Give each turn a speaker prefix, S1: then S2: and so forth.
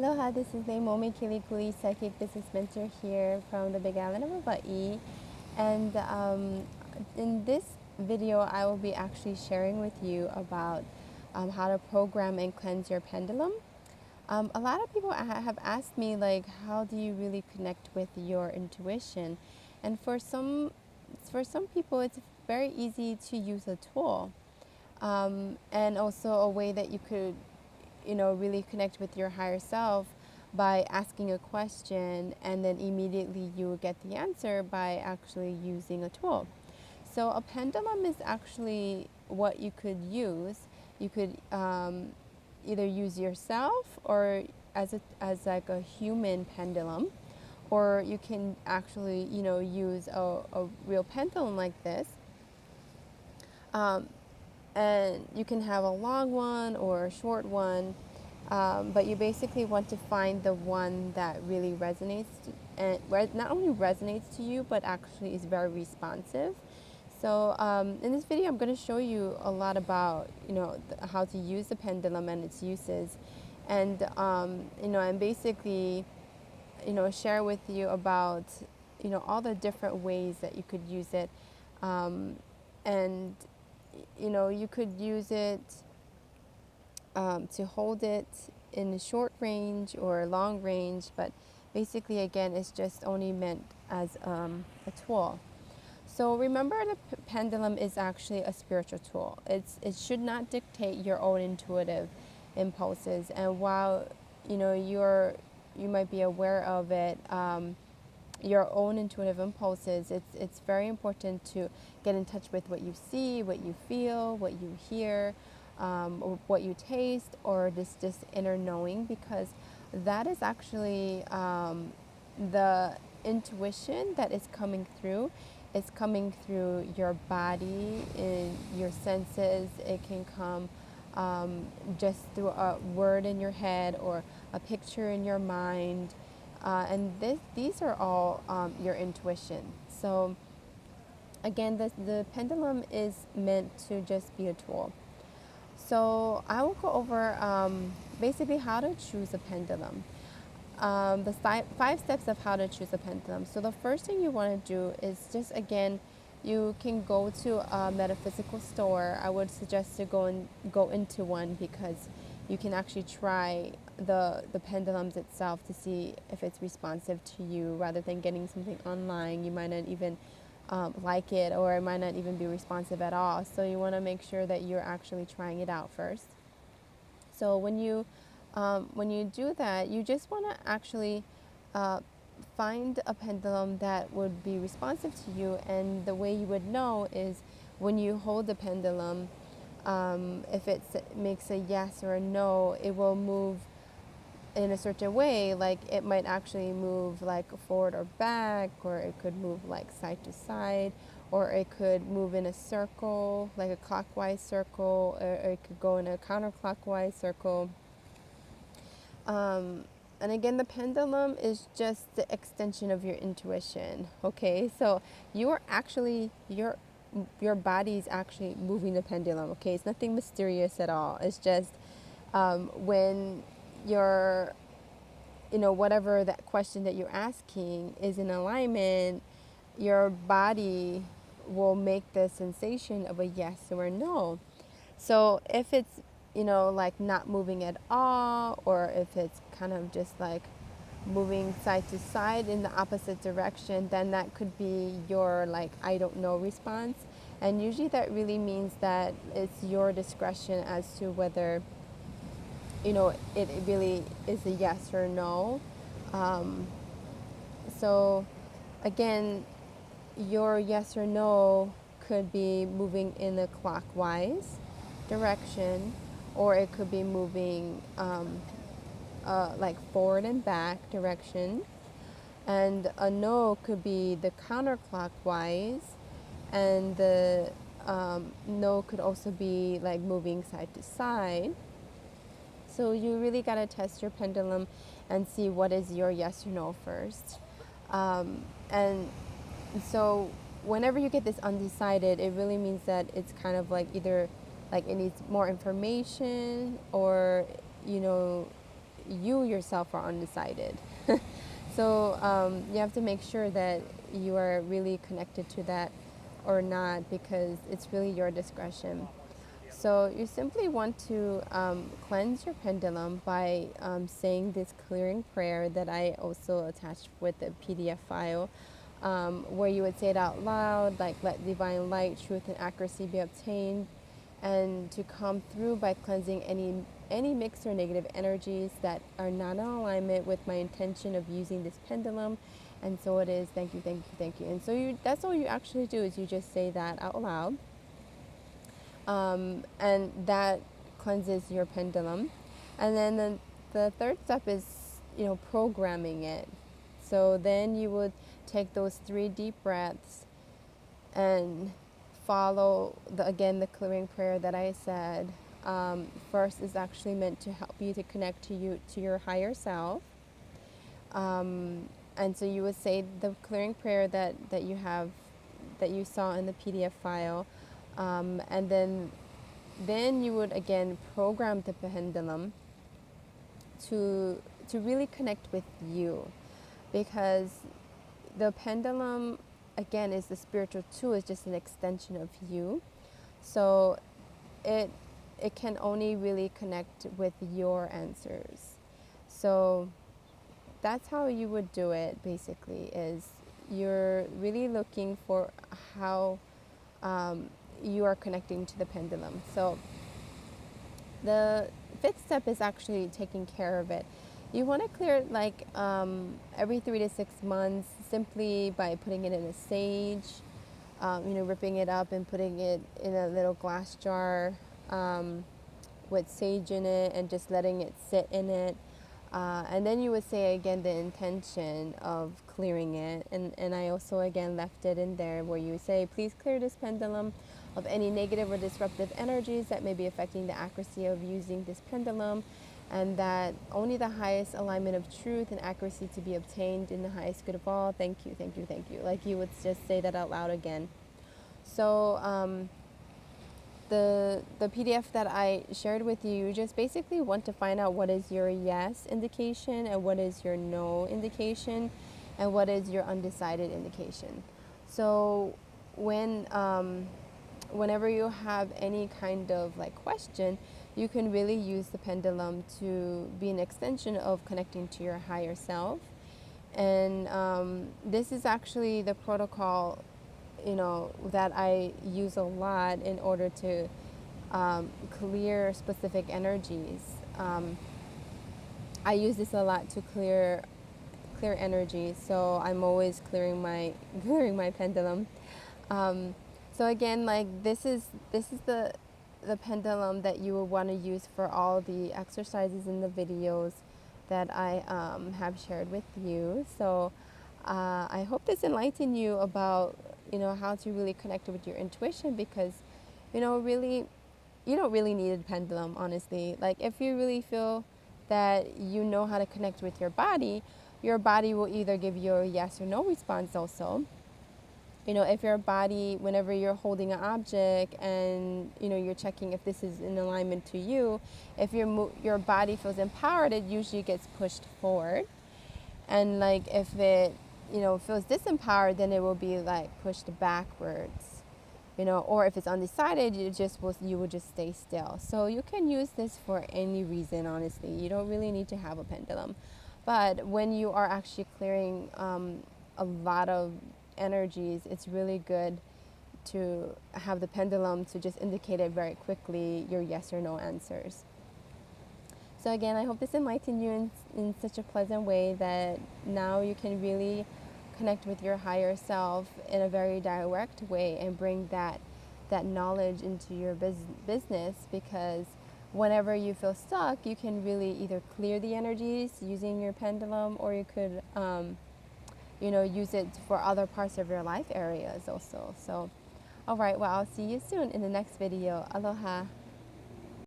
S1: Aloha, this is Leimomi, Keliikuli, Psychic Business Mentor here from the Big Island of Hawaii. And in this video, I will be actually sharing with you about how to program and cleanse your pendulum. A lot of people have asked me, like, how do you really connect with your intuition? And for some people, it's very easy to use a tool, and also a way that you could really connect with your higher self by asking a question, and then immediately you will get the answer by actually using a tool. So a pendulum is actually what you could use. You could either use yourself or as like a human pendulum, or you can actually use a real pendulum like this. And you can have a long one or a short one, but you basically want to find the one that really resonates, and not only resonates to you, but actually is very responsive. So in this video, I'm going to show you a lot about how to use the pendulum and its uses, and and basically share with you about all the different ways that you could use it, and you could use it to hold it in short range or long range, but basically, again, it's just only meant as a tool. So remember, the pendulum is actually a spiritual tool. It should not dictate your own intuitive impulses. And while you might be aware of it, your own intuitive impulses, it's very important to get in touch with what you see, what you feel, what you hear, or what you taste, or this just inner knowing, because that is actually the intuition that is coming through. It's coming through your body, in your senses. It can come just through a word in your head or a picture in your mind. And these are all your intuition. So again, the pendulum is meant to just be a tool. So I will go over basically how to choose a pendulum. The 5 steps of how to choose a pendulum. So the first thing you want to do is just, again, you can go to a metaphysical store. I would suggest to go into one, because you can actually try the pendulums itself to see if it's responsive to you, rather than getting something online. You might not even like it, or it might not even be responsive at all. So you want to make sure that you're actually trying it out first. So when you do that, you just want to actually find a pendulum that would be responsive to you. And the way you would know is when you hold the pendulum, if it makes a yes or a no, it will move in a certain way. Like, it might actually move like forward or back, or it could move like side to side, or it could move in a circle, like a clockwise circle, or it could go in a counterclockwise circle. And again, the pendulum is just the extension of your intuition. Okay, so you are actually, your body is actually moving the pendulum. Okay, it's nothing mysterious at all. It's just when you're, whatever that question that you're asking is in alignment, your body will make the sensation of a yes or a no. So if it's like not moving at all, or if it's kind of just like moving side to side in the opposite direction, then that could be your, like, I don't know response. And usually that really means that it's your discretion as to whether it really is a yes or no. So again, your yes or no could be moving in a clockwise direction, or it could be moving like forward and back direction. And a no could be the counterclockwise, and the no could also be like moving side to side. So you really got to test your pendulum and see what is your yes or no first. And so whenever you get this undecided, it really means that it's kind of like either like it needs more information, or you yourself are undecided. So you have to make sure that you are really connected to that or not, because it's really your discretion. So you simply want to cleanse your pendulum by saying this clearing prayer that I also attached with the PDF file, where you would say it out loud, like, let divine light, truth, and accuracy be obtained, and to come through by cleansing any mixed or negative energies that are not in alignment with my intention of using this pendulum. And so it is. Thank you, thank you, thank you. And so that's all you actually do, is you just say that out loud. And that cleanses your pendulum. And then the third step is, programming it. So then you would take those 3 deep breaths and follow the clearing prayer that I said. First is actually meant to help you to connect to your higher self. And so you would say the clearing prayer that you saw in the PDF file, and then you would again program the pendulum to really connect with you, because the pendulum again is the spiritual tool, is just an extension of you. So it can only really connect with your answers. So that's how you would do it, basically, is you're really looking for how you are connecting to the pendulum. So the 5th step is actually taking care of it. You want to clear it like every 3 to 6 months, simply by putting it in a sage, ripping it up and putting it in a little glass jar with sage in it, and just letting it sit in it. And then you would say again the intention of clearing it. And I also again left it in there, where you say, please clear this pendulum of any negative or disruptive energies that may be affecting the accuracy of using this pendulum, and that only the highest alignment of truth and accuracy to be obtained in the highest good of all. Thank you, thank you, thank you. Like, you would just say that out loud again. So the PDF that I shared with you, you just basically want to find out what is your yes indication and what is your no indication and what is your undecided indication. So whenever you have any kind of like question, you can really use the pendulum to be an extension of connecting to your higher self. And this is actually the protocol, that I use a lot in order to clear specific energies. I use this a lot to clear energy, so I'm always clearing my pendulum. So again, like, this is the pendulum that you will want to use for all the exercises in the videos that I have shared with you. So I hope this enlightened you about how to really connect with your intuition, because really, you don't really need a pendulum, honestly. Like, if you really feel that you know how to connect with your body will either give you a yes or no response also. If your body, whenever you're holding an object and you're checking if this is in alignment to you, if your body feels empowered, it usually gets pushed forward. And like, if it feels disempowered, then it will be like pushed backwards. Or if it's undecided, you will just stay still. So you can use this for any reason, honestly. You don't really need to have a pendulum. But when you are actually clearing a lot of energies, it's really good to have the pendulum to just indicate it very quickly, your yes or no answers. So again, I hope this enlightened you in such a pleasant way that now you can really connect with your higher self in a very direct way and bring that knowledge into your business, because whenever you feel stuck, you can really either clear the energies using your pendulum, or you could use it for other parts of your life areas also. So all right, well, I'll see you soon in the next video. Aloha.